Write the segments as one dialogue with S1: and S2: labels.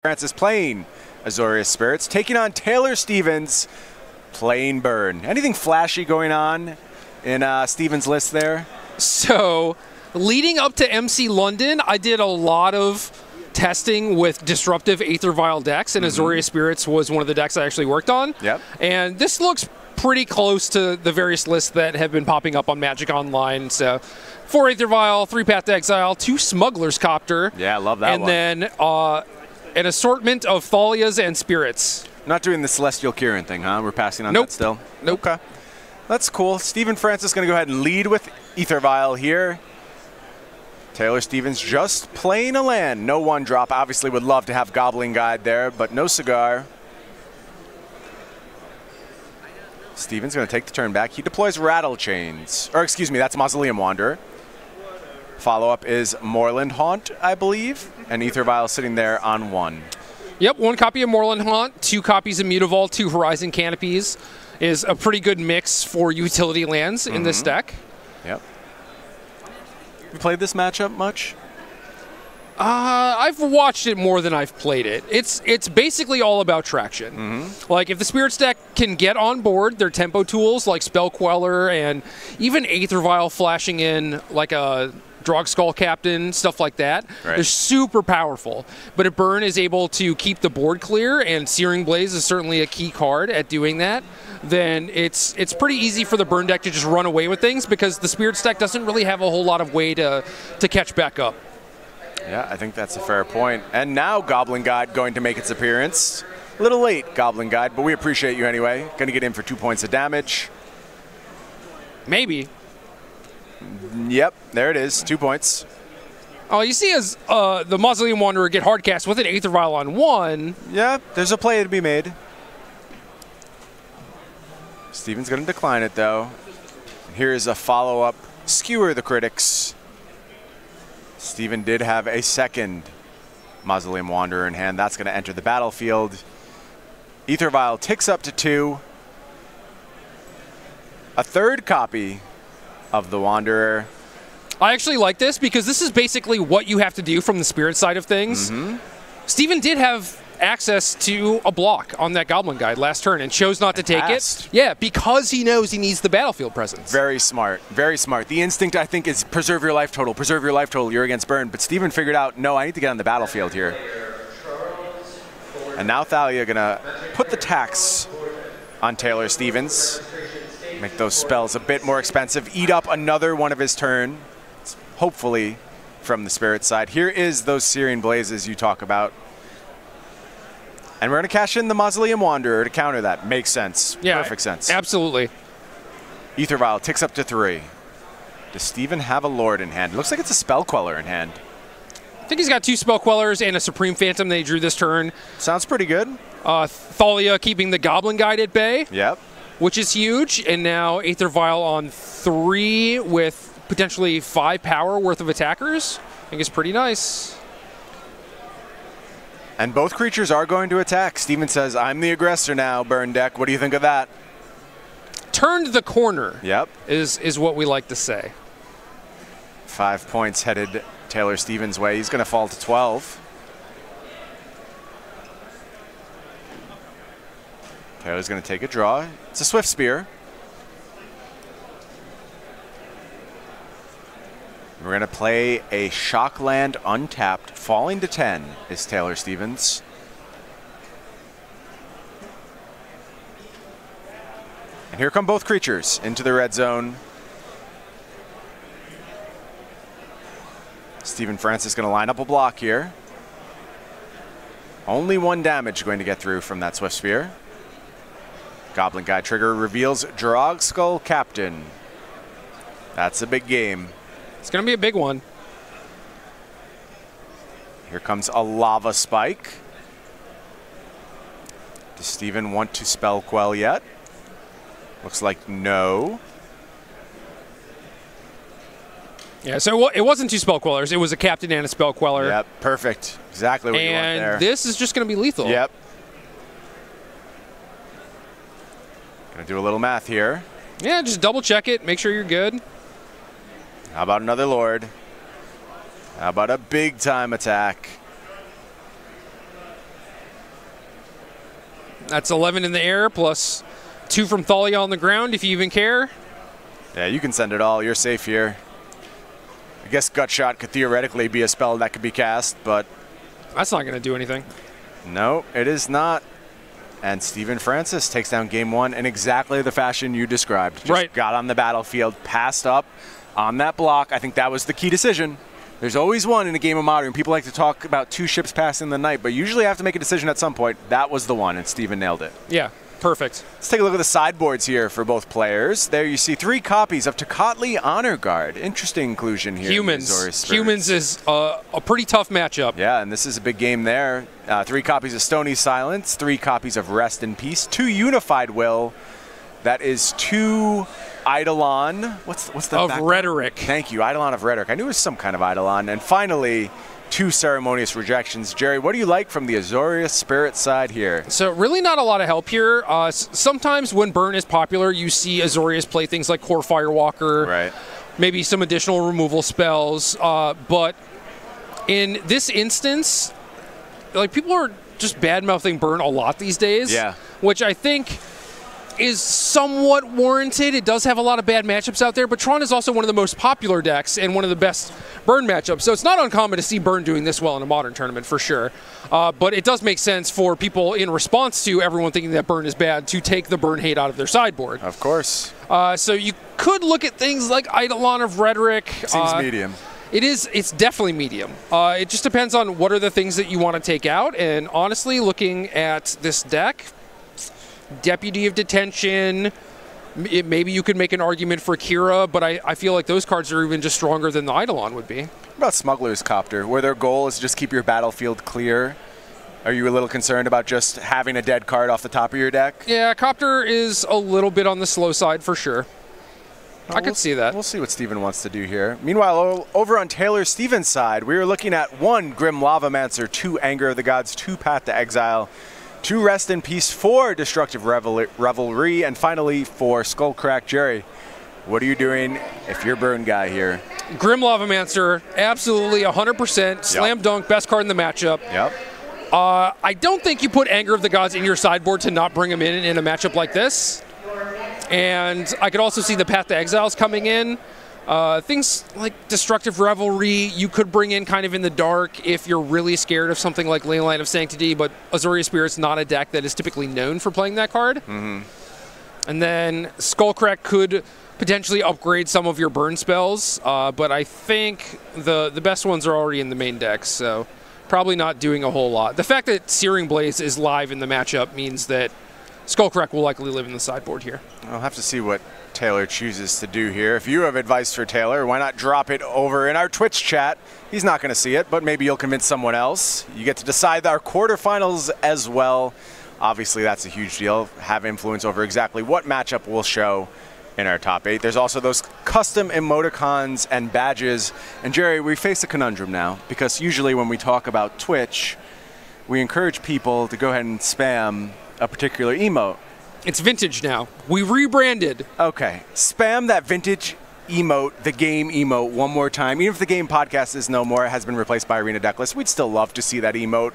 S1: Francis playing Azorius Spirits, taking on Taylor Stevens playing Burn. Anything flashy going on in Stevens' list there?
S2: So, leading up to MC London, I did a lot of testing with disruptive Aether Vial decks, and Azorius Spirits was one of the decks I actually worked on.
S1: Yep.
S2: And this looks pretty close to the various lists that have been popping up on Magic Online. So, 4 Aether Vial, 3 Path to Exile, 2 Smuggler's Copter.
S1: Yeah, I love that
S2: and
S1: one.
S2: And then an assortment of Thalias and Spirits.
S1: Not doing the Celestial Kieran thing, huh? We're passing on
S2: Nope.
S1: that still?
S2: Nope.
S1: Okay. That's cool. Stephen Francis going to go ahead and lead with Aether Vial here. Taylor Stevens just playing a land. No one drop. Obviously would love to have Goblin Guide there, but no cigar. Stevens going to take the turn back. He deploys Rattle Chains. Or excuse me, that's Mausoleum Wanderer. Follow-up is Moorland Haunt, I believe. And Aether Vial sitting there on 1.
S2: Yep, 1 copy of Moorland Haunt, 2 copies of Mutavault, 2 Horizon Canopies is a pretty good mix for utility lands in this deck.
S1: Yep. You played this matchup much?
S2: I've watched it more than I've played it. It's basically all about traction. Like, if the Spirits deck can get on board their tempo tools like Spell Queller and even Aether Vial flashing in like a Drog Skull Captain, stuff like that, they're super powerful. But if Burn is able to keep the board clear, and Searing Blaze is certainly a key card at doing that, then it's pretty easy for the Burn deck to just run away with things because the Spirits deck doesn't really have a whole lot of way to catch back up.
S1: Yeah, I think that's a fair point. And now Goblin Guide going to make its appearance. A little late, Goblin Guide, but we appreciate you anyway. Going to get in for 2 points of damage.
S2: Maybe.
S1: Yep, there it is, 2 points.
S2: Oh, you see as the Mausoleum Wanderer get hardcast with an Aether Vial on 1.
S1: Yeah, there's a play to be made. Steven's going to decline it, though. Here's a follow-up. Skewer the critics. Steven did have a second Mausoleum Wanderer in hand. That's going to enter the battlefield. Aether Vial ticks up to 2. A third copy of the Wanderer.
S2: I actually like this because this is basically what you have to do from the Spirit side of things. Steven did have access to a block on that Goblin Guide last turn and chose not to take it. Yeah, because he knows he needs the battlefield presence. Very
S1: smart, very smart. The instinct, I think, is preserve your life total, preserve your life total, you're against Burn. But Steven figured out, no, I need to get on the battlefield here. And now Thalia gonna put the tax on Taylor Stevens. Make those spells a bit more expensive, eat up another one of his turn, hopefully from the Spirit side. Here is those Searing Blazes you talk about. And we're going to cash in the Mausoleum Wanderer to counter that. Makes sense.
S2: Yeah,
S1: perfect sense.
S2: Absolutely.
S1: Aether Vial ticks up to 3. Does Steven have a Lord in hand? It looks like it's a Spell Queller in hand.
S2: I think he's got 2 Spell Quellers and a Supreme Phantom that he drew this turn.
S1: Sounds pretty good.
S2: Thalia keeping the Goblin Guide at bay.
S1: Yep.
S2: Which is huge. And now Aether Vial on 3 with potentially 5 power worth of attackers. I think it's pretty nice.
S1: And both creatures are going to attack. Steven says, I'm the aggressor now, Burn deck. What do you think of that?
S2: Turned the corner.
S1: Yep.
S2: Is what we like to say.
S1: 5 points headed Taylor Stevens' way. He's going to fall to 12. Taylor's going to take a draw. It's a Swift Spear. We're going to play a Shockland untapped. Falling to 10 is Taylor Stevens. And here come both creatures into the red zone. Stephen Francis going to line up a block here. Only 1 damage going to get through from that Swift Spear. Goblin Guide trigger reveals Drog Skull Captain. That's a big game.
S2: It's going to be a big one.
S1: Here comes a Lava Spike. Does Steven want to Spell Quell yet? Looks like no.
S2: Yeah, so it wasn't 2 Spell Quellers. It was a Captain and a Spell Queller.
S1: Yep, perfect. Exactly what you want there.
S2: And this is just going to be lethal.
S1: Yep. Gonna do a little math here.
S2: Yeah, just double check it. Make sure you're good.
S1: How about another Lord? How about a big time attack?
S2: That's 11 in the air plus 2 from Thalia on the ground, if you even care.
S1: Yeah, you can send it all. You're safe here. I guess Gut Shot could theoretically be a spell that could be cast, but...
S2: That's not going to do anything.
S1: No, it is not. And Steven Francis takes down game 1 in exactly the fashion you described. Just
S2: right.
S1: Got on the battlefield, passed up on that block. I think that was the key decision. There's always one in a game of Modern. People like to talk about 2 ships passing the night, but usually have to make a decision at some point. That was the one, and Steven nailed it.
S2: Yeah, perfect.
S1: Let's take a look at the sideboards here for both players. There you see 3 copies of Tocatli Honor Guard. Interesting inclusion here.
S2: Humans is a pretty tough matchup.
S1: Yeah, and this is a big game there. 3 copies of Stony Silence, 3 copies of Rest in Peace, 2 Unified Will. That is 2 Eidolon. What's the
S2: of
S1: back?
S2: Rhetoric.
S1: Thank you, Eidolon of Rhetoric. I knew it was some kind of Eidolon. And finally, 2 Ceremonious Rejections. Jerry, what do you like from the Azorius Spirit side here?
S2: So really not a lot of help here. Sometimes when Burn is popular, you see Azorius play things like Core Firewalker,
S1: right?
S2: Maybe some additional removal spells. But in this instance, like, people are just bad-mouthing Burn a lot these days.
S1: Yeah.
S2: Which I think is somewhat warranted. It does have a lot of bad matchups out there, but Tron is also one of the most popular decks and one of the best Burn matchups. So it's not uncommon to see Burn doing this well in a Modern tournament, for sure. But it does make sense for people, in response to everyone thinking that Burn is bad, to take the Burn hate out of their sideboard.
S1: Of course.
S2: So you could look at things like Eidolon of Rhetoric.
S1: Seems medium.
S2: It's definitely medium. It just depends on what are the things that you want to take out. And honestly, looking at this deck, Deputy of Detention, maybe you could make an argument for Kira, but I feel like those cards are even just stronger than the Eidolon would be.
S1: What about Smuggler's Copter, where their goal is just keep your battlefield clear? Are you a little concerned about just having a dead card off the top of your deck?
S2: Yeah, Copter is a little bit on the slow side for sure. I could see that.
S1: We'll see what Steven wants to do here. Meanwhile, over on Taylor Stevens' side, we are looking at 1 Grim Lavamancer, 2 Anger of the Gods, 2 Path to Exile, 2 Rest in Peace, 4 Destructive Revelry, and finally 4 Skullcrack. Jerry, what are you doing if you're Burn guy here?
S2: Grim Lavamancer, absolutely 100%, slam dunk, best card in the matchup.
S1: Yep.
S2: I don't think you put Anger of the Gods in your sideboard to not bring him in a matchup like this. And I could also see the Path to Exiles coming in. Things like Destructive Revelry, you could bring in kind of in the dark if you're really scared of something like Leyline of Sanctity, but Azorius Spirit's not a deck that is typically known for playing that card.
S1: Mm-hmm.
S2: And then Skullcrack could potentially upgrade some of your burn spells, but I think the best ones are already in the main deck, so probably not doing a whole lot. The fact that Searing Blaze is live in the matchup means that Skullcrack will likely live in the sideboard here.
S1: I'll have to see what Taylor chooses to do here. If you have advice for Taylor, why not drop it over in our Twitch chat? He's not going to see it, but maybe you'll convince someone else. You get to decide our quarterfinals as well. Obviously, that's a huge deal. Have influence over exactly what matchup we'll show in our top 8. There's also those custom emoticons and badges. And Jerry, we face a conundrum now, because usually when we talk about Twitch, we encourage people to go ahead and spam a particular emote.
S2: It's vintage now. We rebranded.
S1: Okay. Spam that vintage emote, the game emote, one more time. Even if the game podcast is no more, it has been replaced by Arena Decklist, we'd still love to see that emote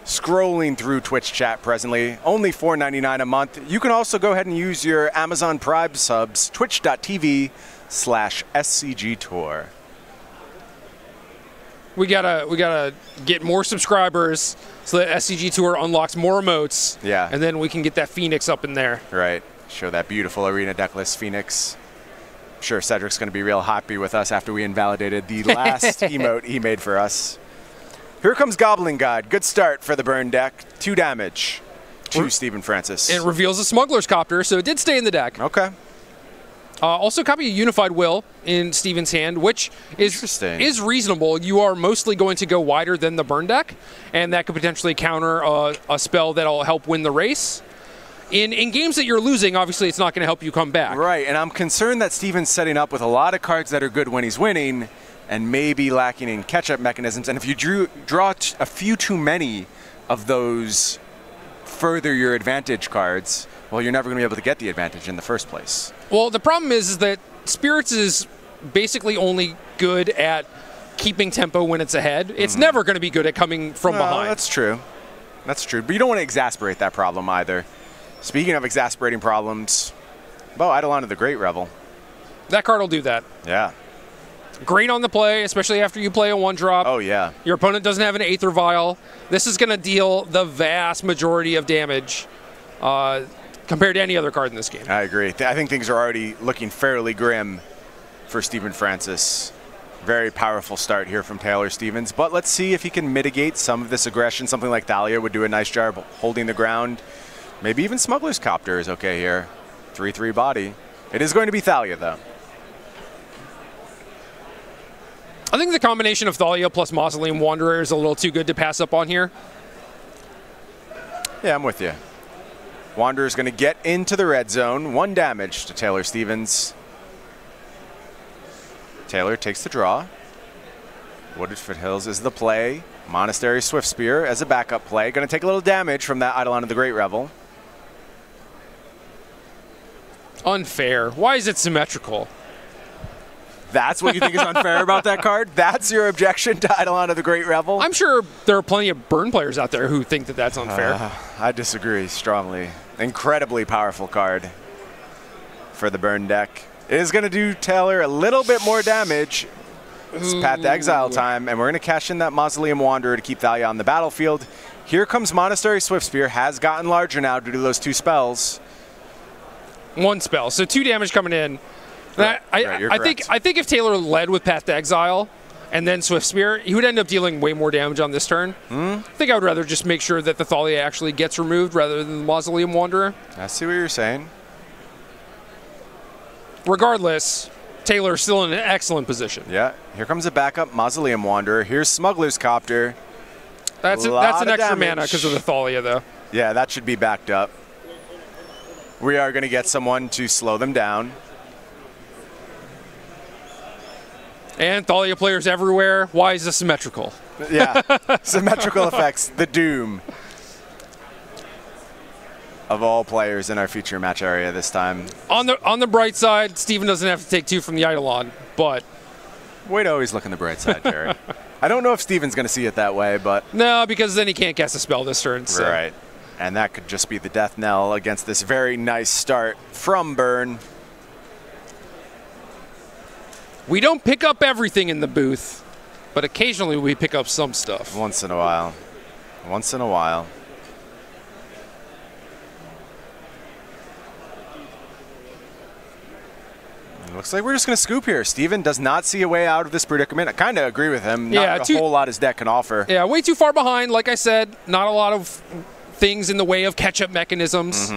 S1: scrolling through Twitch chat presently. Only $4.99 a month. You can also go ahead and use your Amazon Prime subs, twitch.tv/SCGTour.
S2: We gotta get more subscribers so that SCG Tour unlocks more emotes.
S1: Yeah.
S2: And then we can get that Phoenix up in there.
S1: Right. Show that beautiful Arena Decklist Phoenix. I'm sure Cedric's going to be real happy with us after we invalidated the last emote he made for us. Here comes Goblin God. Good start for the burn deck. 2 damage to Steven Francis.
S2: It reveals a Smuggler's Copter, so it did stay in the deck.
S1: Okay.
S2: Also copy a Unified Will in Steven's hand, which is reasonable. You are mostly going to go wider than the burn deck, and that could potentially counter a spell that'll help win the race. In games that you're losing, obviously it's not going to help you come back.
S1: Right, and I'm concerned that Steven's setting up with a lot of cards that are good when he's winning, and maybe lacking in catch-up mechanisms. And if you draw a few too many of those further your advantage cards, well, you're never going to be able to get the advantage in the first place.
S2: Well, the problem is that Spirits is basically only good at keeping tempo when it's ahead. It's never going to be good at coming from behind.
S1: That's true. That's true. But you don't want to exasperate that problem either. Speaking of exasperating problems, Eidolon of the Great Revel.
S2: That card will do that.
S1: Yeah.
S2: Great on the play, especially after you play a 1-drop.
S1: Oh, yeah.
S2: Your opponent doesn't have an Aether Vial. This is going to deal the vast majority of damage compared to any other card in this game.
S1: I agree. I think things are already looking fairly grim for Steven Francis. Very powerful start here from Taylor Stevens, but let's see if he can mitigate some of this aggression. Something like Thalia would do a nice job holding the ground. Maybe even Smuggler's Copter is okay here. 3/3 body. It is going to be Thalia, though.
S2: I think the combination of Thalia plus Mausoleum Wanderer is a little too good to pass up on here.
S1: Yeah, I'm with you. Wanderer's going to get into the red zone. 1 damage to Taylor Stevens. Taylor takes the draw. Wooded Foothills is the play. Monastery Swift Spear as a backup play. Going to take a little damage from that Eidolon of the Great Revel.
S2: Unfair. Why is it symmetrical?
S1: That's what you think is unfair about that card? That's your objection to Eidolon of the Great Revel?
S2: I'm sure there are plenty of burn players out there who think that that's unfair.
S1: I disagree strongly. Incredibly powerful card for the burn deck. It is going to do Taylor a little bit more damage. It's Path to Exile time, and we're going to cash in that Mausoleum Wanderer to keep Thalia on the battlefield. Here comes Monastery Swift Spear. Has gotten larger now due to those 2 spells.
S2: 1 spell, so 2 damage coming in. I think if Taylor led with Path to Exile and then Swift Spear, he would end up dealing way more damage on this turn. I think I would rather just make sure that the Thalia actually gets removed rather than the Mausoleum Wanderer.
S1: I see what you're saying.
S2: Regardless, Taylor's still in an excellent position.
S1: Yeah, here comes a backup Mausoleum Wanderer. Here's Smuggler's Copter.
S2: That's an extra mana because of the Thalia, though.
S1: Yeah, that should be backed up. We are going to get someone to slow them down.
S2: And Thalia players everywhere. Why is this symmetrical?
S1: Yeah, symmetrical effects. The doom of all players in our feature match area this time.
S2: On the bright side, Steven doesn't have to take 2 from the Eidolon, but...
S1: Way to always look on the bright side, Jared. I don't know if Steven's going to see it that way, but...
S2: No, because then he can't cast a spell this turn. So.
S1: Right. And that could just be the death knell against this very nice start from Burn.
S2: We don't pick up everything in the booth, but occasionally we pick up some stuff.
S1: Once in a while. Once in a while. It looks like we're just going to scoop here. Steven does not see a way out of this predicament. I kind of agree with him. Not a whole lot his deck can offer.
S2: Yeah, way too far behind. Like I said, not a lot of things in the way of catch-up mechanisms.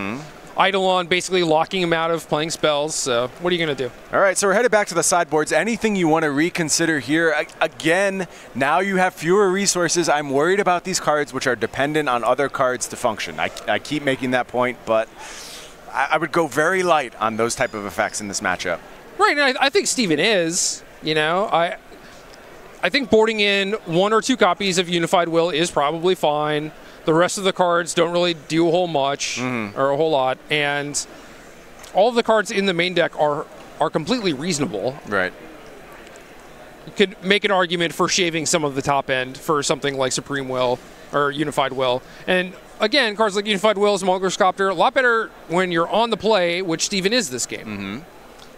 S2: Eidolon basically locking him out of playing spells. So what are you going to do?
S1: All right, so we're headed back to the sideboards. Anything you want to reconsider here? Again, now you have fewer resources. I'm worried about these cards, which are dependent on other cards to function. I keep making that point, but I would go very light on those type of effects in this matchup.
S2: Right, and I think Steven is. You know, I think boarding in 1 or 2 copies of Unified Will is probably fine. The rest of the cards don't really do a whole much or a whole lot, and all of the cards in the main deck are completely reasonable.
S1: Right.
S2: You could make an argument for shaving some of the top end for something like Supreme Will or Unified Will. And again, cards like Unified Will, Smuggler's Copter, a lot better when you're on the play, which Steven is this game.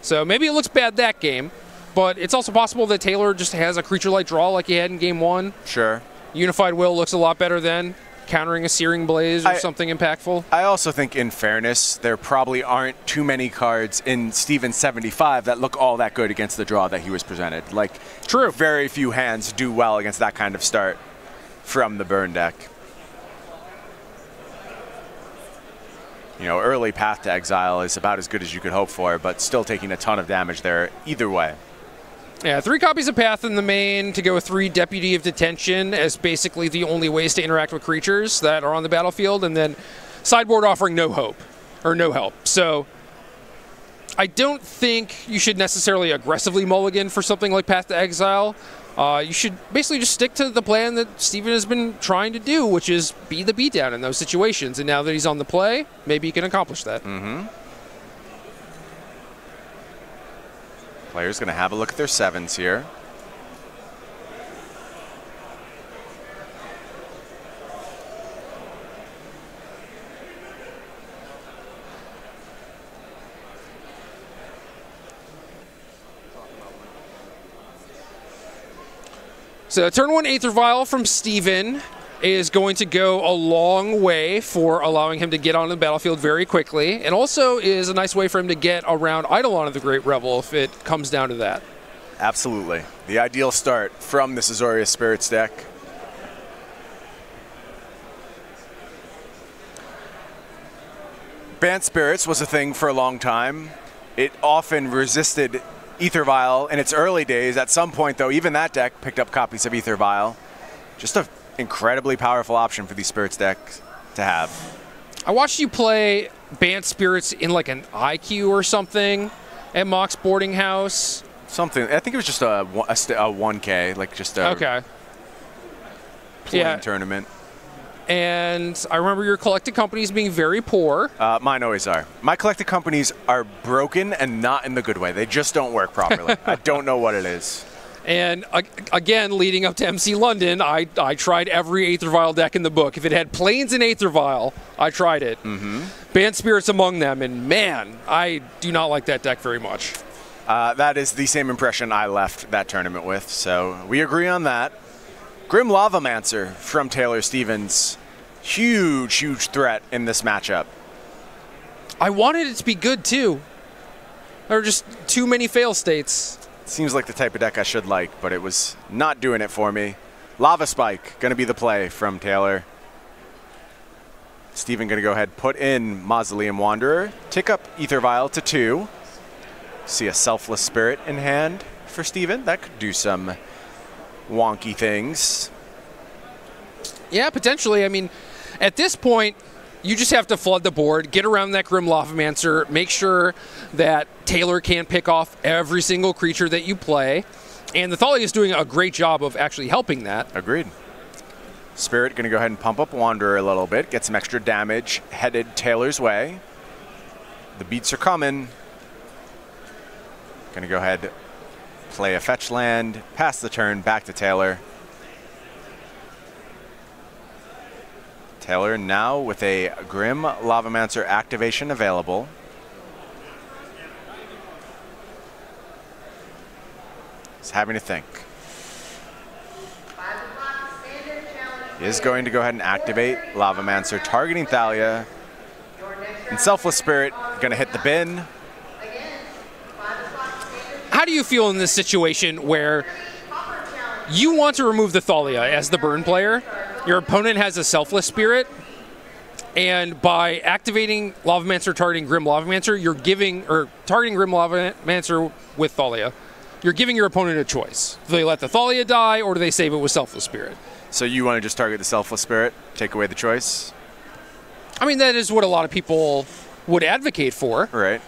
S2: So maybe it looks bad that game, but it's also possible that Taylor just has a creature-like draw like he had in game 1.
S1: Sure.
S2: Unified Will looks a lot better then, countering a Searing Blaze or something impactful.
S1: I also think, in fairness, there probably aren't too many cards in Steven's 75 that look all that good against the draw that he was presented. Like,
S2: true.
S1: Very few hands do well against that kind of start from the burn deck. You know, early Path to Exile is about as good as you could hope for, but still taking a ton of damage there either way.
S2: Yeah, 3 copies of Path in the main to go with 3 Deputy of Detention as basically the only ways to interact with creatures that are on the battlefield, and then sideboard offering no hope, or no help. So I don't think you should necessarily aggressively mulligan for something like Path to Exile. You should basically just stick to the plan that Steven has been trying to do, which is be the beatdown in those situations. And now that he's on the play, maybe he can accomplish that.
S1: Players going to have a look at their 7s here.
S2: So turn 1 Aether Vial from Steven is going to go a long way for allowing him to get onto the battlefield very quickly, and also is a nice way for him to get around Eidolon of the Great Revel if it comes down to that.
S1: Absolutely. The ideal start from this Azorius Spirits deck. Banned Spirits was a thing for a long time. It often resisted Aether Vial in its early days. At some point, though, even that deck picked up copies of Aether Vial. Just an incredibly powerful option for these Spirits decks to have.
S2: I watched you play Banned Spirits in like an IQ or something at Mock's boarding house.
S1: Something. I think it was just a 1K, like just a playing tournament.
S2: And I remember your collected companies being very poor.
S1: Mine always are. My collected companies are broken and not in the good way. They just don't work properly. I don't know what it is.
S2: And again, leading up to MC London, I tried every Aether Vial deck in the book. If it had Plains and Aether Vial, I tried it. Banned Spirits among them, and man, I do not like that deck very much.
S1: That is the same impression I left that tournament with, so we agree on that. Grim Lavamancer from Taylor Stevens. Huge, huge threat in this matchup.
S2: I wanted it to be good, too. There were just too many fail states.
S1: Seems like the type of deck I should like, but it was not doing it for me. Lava Spike, going to be the play from Taylor. Steven going to go ahead, put in Mausoleum Wanderer, tick up Aether Vial to 2. See a Selfless Spirit in hand for Steven. That could do some wonky things.
S2: Yeah, potentially. I mean, at this point, you just have to flood the board, get around that Grim Lavamancer, make sure that Taylor can't pick off every single creature that you play. And the Thalia is doing a great job of actually helping that.
S1: Agreed. Spirit going to go ahead and pump up Wanderer a little bit, get some extra damage headed Taylor's way. The beats are coming. Going to go ahead, play a fetch land, pass the turn, back to Taylor. Taylor now with a Grim Lavamancer activation available. He's having to think. He is going to go ahead and activate Lavamancer, targeting Thalia. And Selfless Spirit going to hit the bin.
S2: How do you feel in this situation where you want to remove the Thalia as the burn player? Your opponent has a Selfless Spirit, and by activating Lavamancer targeting Grim Lavamancer, you're giving, or targeting Grim Lavamancer with Thalia, you're giving your opponent a choice. Do they let the Thalia die, or do they save it with Selfless Spirit?
S1: So you want to just target the Selfless Spirit, take away the choice?
S2: I mean, that is what a lot of people would advocate for.
S1: Right.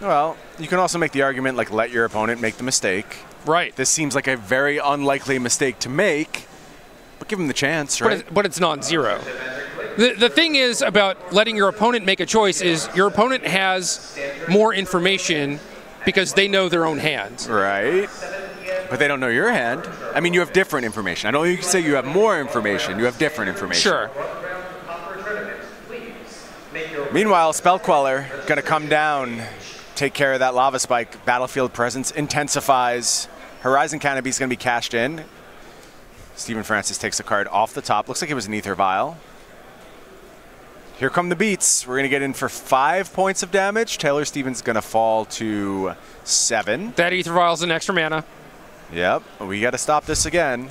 S1: Well, you can also make the argument, like, let your opponent make the mistake.
S2: Right.
S1: This seems like a very unlikely mistake to make, but give him the chance, right?
S2: But it's non-zero. The thing is about letting your opponent make a choice is your opponent has more information because they know their own hand.
S1: Right. But they don't know your hand. I mean, you have different information. I don't think you can say you have more information. You have different information.
S2: Sure.
S1: Meanwhile, Spell Queller going to come down, take care of that Lava Spike. Battlefield presence intensifies. Horizon Canopy is going to be cashed in. Stephen Francis takes a card off the top. Looks like it was an Aether Vial. Here come the beats. We're going to get in for 5 points of damage. Taylor Stevens going to fall to 7.
S2: That Aether Vial is an extra mana.
S1: Yep. We got to stop this again.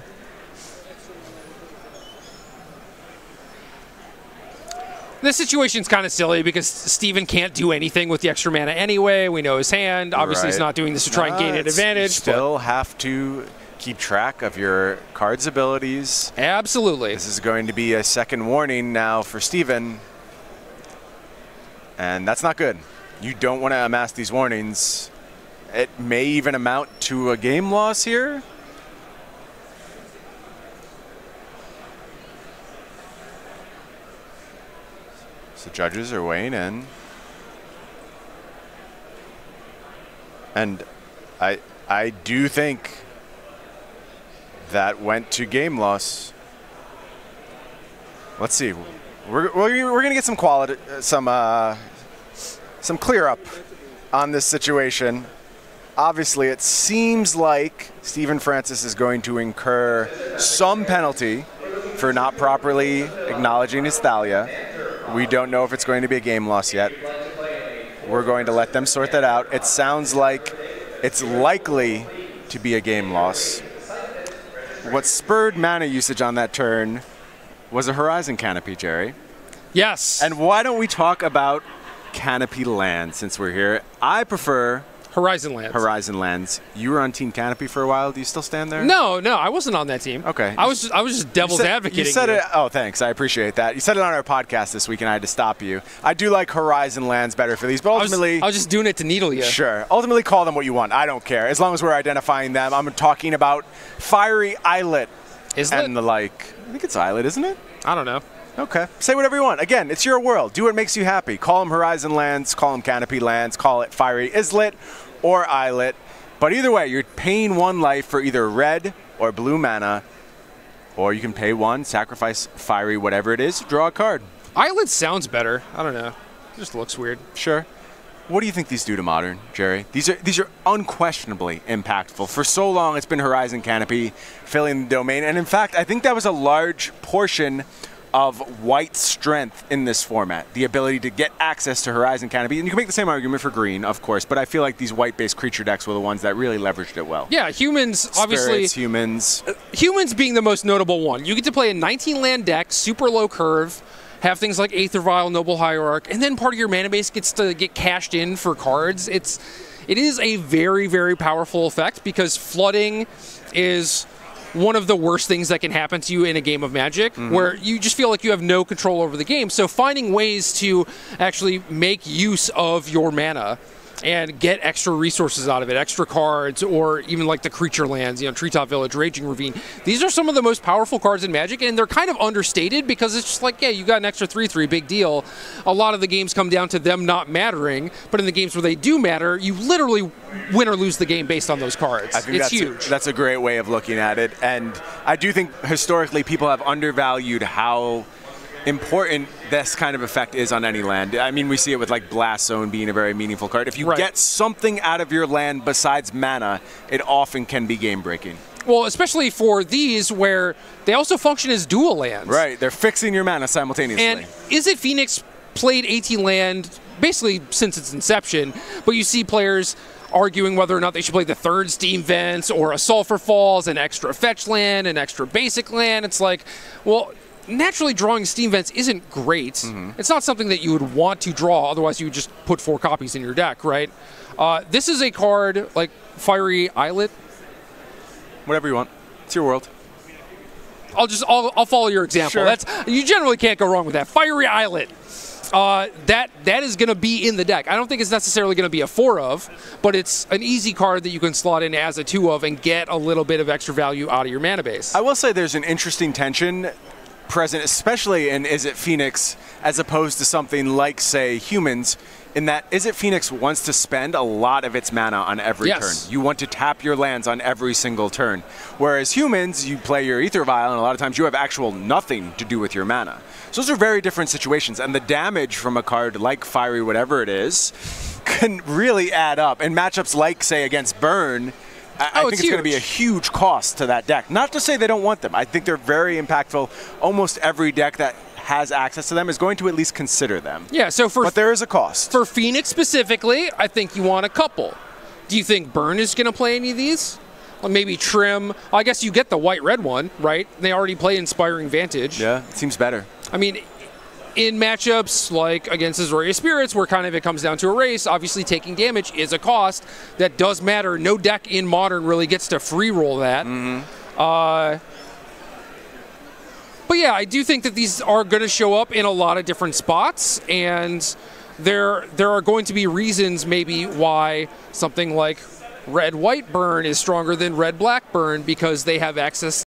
S2: This situation's kind of silly because Steven can't do anything with the extra mana anyway. We know his hand. Obviously, he's not doing this to try and gain an advantage.
S1: You still have to keep track of your card's abilities.
S2: Absolutely.
S1: This is going to be a second warning now for Steven. And that's not good. You don't want to amass these warnings. It may even amount to a game loss here. So judges are weighing in. And I do think that went to game loss. Let's see. We're going to get some quality, some clear up on this situation. obviously it seems like Stephen Francis is going to incur some penalty for not properly acknowledging his Thalia. We don't know if it's going to be a game loss yet. We're going to let them sort that out. It sounds like it's likely to be a game loss. What spurred mana usage on that turn was a Horizon Canopy, Jerry.
S2: Yes.
S1: And why don't we talk about Canopy Land since we're here? I prefer
S2: Horizon Lands.
S1: Horizon Lands. You were on Team Canopy for a while. Do you still stand there?
S2: No, I wasn't on that team.
S1: Okay.
S2: I was just devil's advocating.
S1: You said it. Oh, thanks. I appreciate that. You said it on our podcast this week, and I had to stop you. I do like Horizon Lands better for these, but ultimately,
S2: I was just doing it to needle you.
S1: Sure. Ultimately, call them what you want. I don't care as long as we're identifying them. I'm talking about Fiery Islet and the like. I think it's Islet, isn't it?
S2: I don't know.
S1: Okay. Say whatever you want. Again, it's your world. Do what makes you happy. Call them Horizon Lands. Call them Canopy Lands. Call it Fiery Islet or Islet. But either way, you're paying 1 life for either red or blue mana, or you can pay 1, sacrifice Fiery, whatever it is, draw a card.
S2: Islet sounds better. I don't know. It just looks weird.
S1: Sure. What do you think these do to Modern, Jerry? These are unquestionably impactful. For so long, it's been Horizon Canopy filling the domain. And in fact, I think that was a large portion of White's strength in this format, the ability to get access to Horizon Canopy. And you can make the same argument for Green, of course, but I feel like these white-based creature decks were the ones that really leveraged it well.
S2: Yeah, humans, obviously.
S1: Humans.
S2: Humans being the most notable one. You get to play a 19-land deck, super low curve, have things like Aether Vial, Noble Hierarch, and then part of your mana base gets to get cashed in for cards. It is a very, very powerful effect because flooding is one of the worst things that can happen to you in a game of Magic, where you just feel like you have no control over the game. So finding ways to actually make use of your mana and get extra resources out of it, extra cards, or even like the creature lands, Treetop Village, Raging Ravine. These are some of the most powerful cards in Magic, and they're kind of understated because it's just like, yeah, you got an extra 3/3, big deal. A lot of the games come down to them not mattering, but in the games where they do matter, you literally win or lose the game based on those cards.
S1: I think
S2: it's huge.
S1: That's a great way of looking at it, and I do think historically people have undervalued how important this kind of effect is on any land. I mean, we see it with like Blast Zone being a very meaningful card. If you get something out of your land besides mana, it often can be game breaking.
S2: Well, especially for these where they also function as dual lands.
S1: Right, they're fixing your mana simultaneously.
S2: And Is It Phoenix played 18 land basically since its inception, but you see players arguing whether or not they should play the 3rd Steam Vents or a Sulphur Falls, an extra fetch land, an extra basic land. It's like, well, naturally drawing Steam Vents isn't great. It's not something that you would want to draw, otherwise you would just put 4 copies in your deck, right? This is a card like Fiery Islet.
S1: Whatever you want. It's your world.
S2: I'll follow your example.
S1: Sure.
S2: You generally can't go wrong with that. Fiery Islet. That is going to be in the deck. I don't think it's necessarily going to be a 4 of, but it's an easy card that you can slot in as a 2 of and get a little bit of extra value out of your mana base.
S1: I will say there's an interesting tension present, especially in Is It Phoenix, as opposed to something like, say, Humans, in that Is It Phoenix wants to spend a lot of its mana on every turn. You want to tap your lands on every single turn. Whereas Humans, you play your Aether Vial, and a lot of times you have actual nothing to do with your mana. So those are very different situations, and the damage from a card like Fiery, whatever it is, can really add up. And matchups like, say, against Burn, I think it's going to be a huge cost to that deck. Not to say they don't want them. I think they're very impactful. Almost every deck that has access to them is going to at least consider them.
S2: Yeah, but
S1: there is a cost.
S2: For Phoenix specifically, I think you want a couple. Do you think Burn is going to play any of these? Well, maybe Trim. I guess you get the white-red one, right? They already play Inspiring Vantage.
S1: Yeah, it seems better.
S2: I mean, in matchups like against Azoria Spirits, where kind of it comes down to a race, obviously taking damage is a cost. That does matter. No deck in Modern really gets to free roll that. But yeah, I do think that these are going to show up in a lot of different spots, and there are going to be reasons maybe why something like red-white Burn is stronger than red-black Burn, because they have access